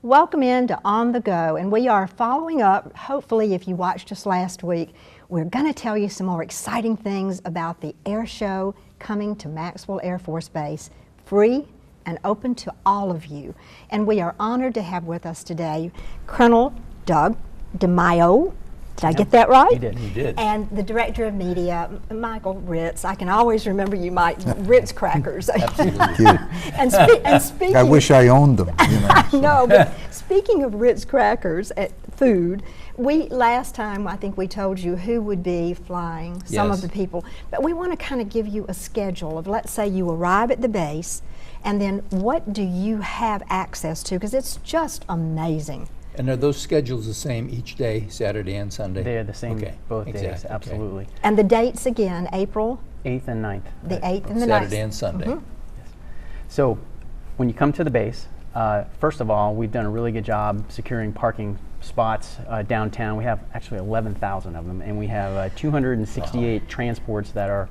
Welcome into On the Go, and we are following up. Hopefully, if you watched us last week, we're going to tell you some more exciting things about the air show coming to Maxwell Air Force Base, free and open to all of you. And we are honored to have with us today Colonel Doug Demaio. Did I get that right? You did. You did. And the Director of Media, Michael Ritz. I can always remember you, Mike, Ritz crackers. Absolutely. and speaking, I wish I owned them. You know, so. No, but speaking of Ritz crackers, food, last time I think we told you who would be flying, some of the people, but we want to kind of give you a schedule of, let's say you arrive at the base, and then what do you have access to, because it's just amazing. And are those schedules the same each day, Saturday and Sunday? They are the same both days, absolutely. Okay. And the dates again, April? 8th and 9th. The 8th and the 9th. Saturday and Sunday. Mm-hmm. Yes. So when you come to the base, first of all, we've done a really good job securing parking spots downtown. We have actually 11,000 of them, and we have 268 transports that are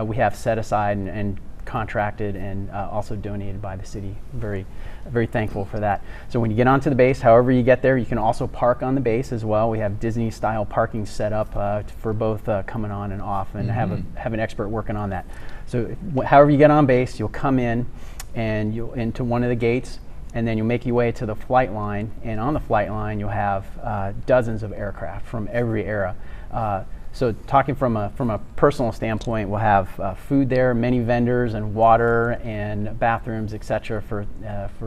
we have set aside and contracted and also donated by the city. Very thankful for that. So when you get onto the base, however you get there, you can also park on the base as well. We have Disney style parking set up for both coming on and off, and have an expert working on that. So however you get on base, you'll come in and you'll into one of the gates, and then you'll make your way to the flight line, and on the flight line you'll have dozens of aircraft from every era. So talking from a personal standpoint, we'll have food there, many vendors and water and bathrooms, etc.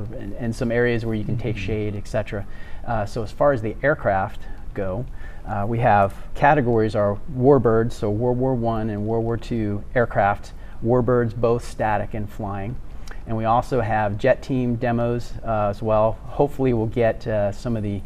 And some areas where you can take shade, etc. So as far as the aircraft go, we have categories are warbirds, so World War I and World War II aircraft. Warbirds both static and flying. And we also have jet team demos as well. Hopefully we'll get some of the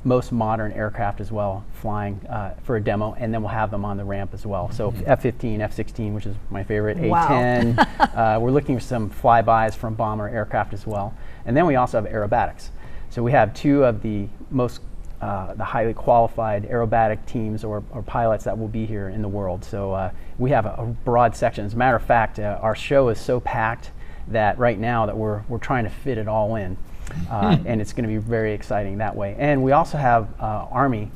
most modern aircraft as well flying for a demo, and then we'll have them on the ramp as well. So F-15, F-16, which is my favorite, A-10. We're looking for some flybys from bomber aircraft as well. And then we also have aerobatics. So we have two of the most the highly qualified aerobatic teams or pilots that will be here in the world. So we have a broad section. As a matter of fact, our show is so packed that right now that we're trying to fit it all in. And it's going to be very exciting that way. And we also have Army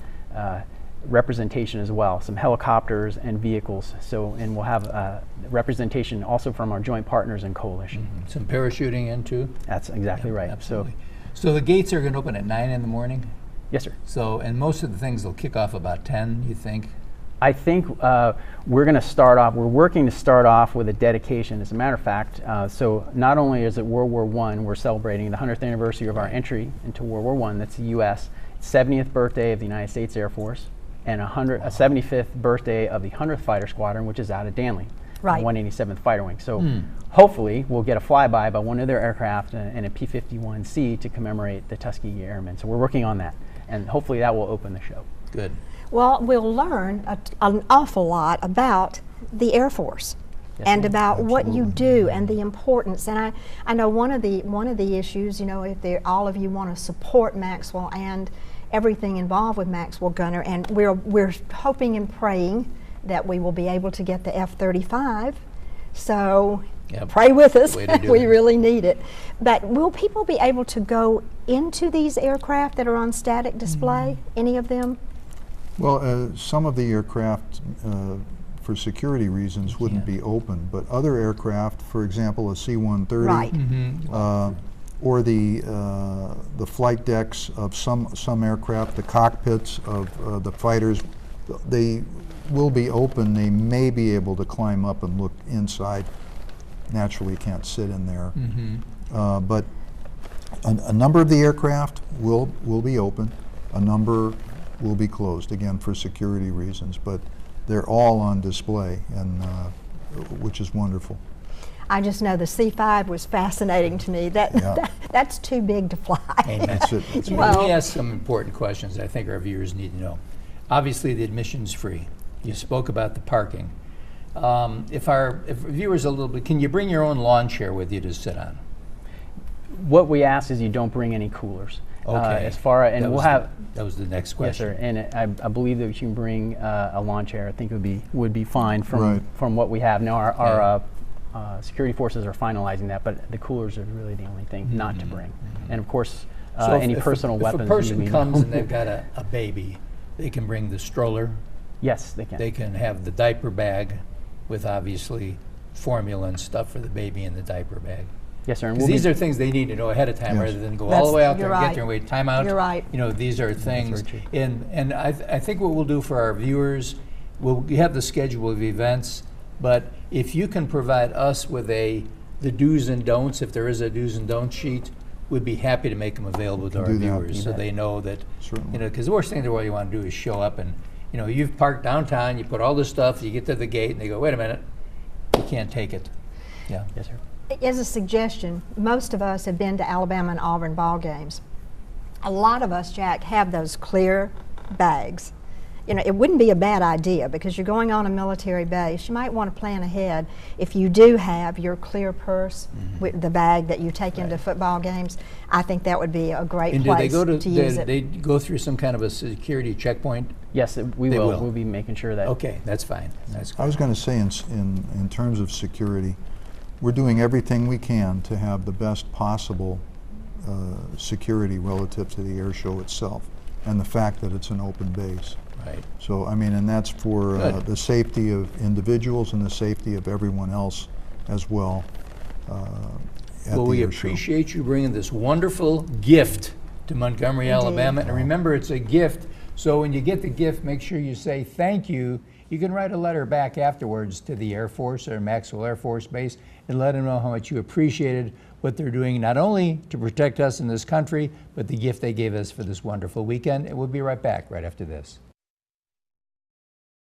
representation as well, some helicopters and vehicles. So, and we'll have representation also from our joint partners and coalition. Some parachuting in too? That's exactly right. Absolutely. So the gates are going to open at 9 in the morning? Yes, sir. So, and most of the things will kick off about 10, you think? I think we're going to start off, we're working to start off with a dedication. As a matter of fact, so not only is it World War I, we're celebrating the 100th anniversary of our entry into World War I, that's the U.S., 70th birthday of the United States Air Force, and a 75th birthday of the 100th Fighter Squadron, which is out of Danley, the 187th Fighter Wing. So hopefully we'll get a flyby by one of their aircraft and a P-51C to commemorate the Tuskegee Airmen. So we're working on that, and hopefully that will open the show. Good. Well, we'll learn an awful lot about the Air Force and about what you do and the importance. And I know one of the issues, you know, if all of you want to support Maxwell and everything involved with Maxwell Gunner, and we're hoping and praying that we will be able to get the F-35. So pray with us. We really need it. But will people be able to go into these aircraft that are on static display? Any of them? Well, some of the aircraft, for security reasons, wouldn't be open, but other aircraft, for example, a C-130, or the flight decks of some aircraft, the cockpits of the fighters, they will be open. They may be able to climb up and look inside. Naturally, you can't sit in there, but a number of the aircraft will be open. A number will be closed, again for security reasons, but they're all on display, and which is wonderful. I just know the C-5 was fascinating to me. That's too big to fly. That's it. That's Let me ask some important questions I think our viewers need to know. Obviously the admission's free. You spoke about the parking. If viewers a little bit, can you bring your own lawn chair with you to sit on? What we ask is you don't bring any coolers. Okay. As far as, and that was the next question. Yes, sir. And I believe that you can bring a lawn chair. I think it would be fine from what we have now. security forces are finalizing that, but the coolers are really the only thing not to bring. And of course, So any if personal if weapons. a person we comes know. and they've got a baby, they can bring the stroller. Yes, they can. They can have the diaper bag with obviously formula and stuff for the baby in the diaper bag. Yes, sir. And Because we'll these be- are things they need to know ahead of time Yes. rather than go all That's- the way out there you're and right. get there and wait time out. You're right. You know, these are things. very true. And I think what we'll do for our viewers, we'll have the schedule of events, but if you can provide us with the do's and don'ts, if there is a do's and don'ts sheet, we'd be happy to make them available to can our do that. viewers You so bet. they know that, Certainly. you know, because the worst thing in the world you want to do is show up and, you know, you've parked downtown, you put all this stuff, you get to the gate and they go, wait a minute, you can't take it. Yeah. Yes, sir. As a suggestion, most of us have been to Alabama and Auburn ball games. A lot of us, Jack, have those clear bags. You know, it wouldn't be a bad idea because you're going on a military base. You might want to plan ahead. If you do have your clear purse with the bag that you take into football games, I think that would be a great And do they place go to use it. they go through some kind of a security checkpoint? Yes, we They will. will. We'll be making sure that. Okay, that's fine. That's I was going to say in terms of security, we're doing everything we can to have the best possible security relative to the air show itself and the fact that it's an open base. right. So, I mean, and that's for Good. the safety of individuals and the safety of everyone else as well at Well, the we air show. appreciate you bringing this wonderful gift to Montgomery, Alabama. And remember, it's a gift. So when you get the gift, make sure you say thank you. You can write a letter back afterwards to the Air Force or Maxwell Air Force Base and let them know how much you appreciated what they're doing, not only to protect us in this country, but the gift they gave us for this wonderful weekend. And we'll be right back right after this.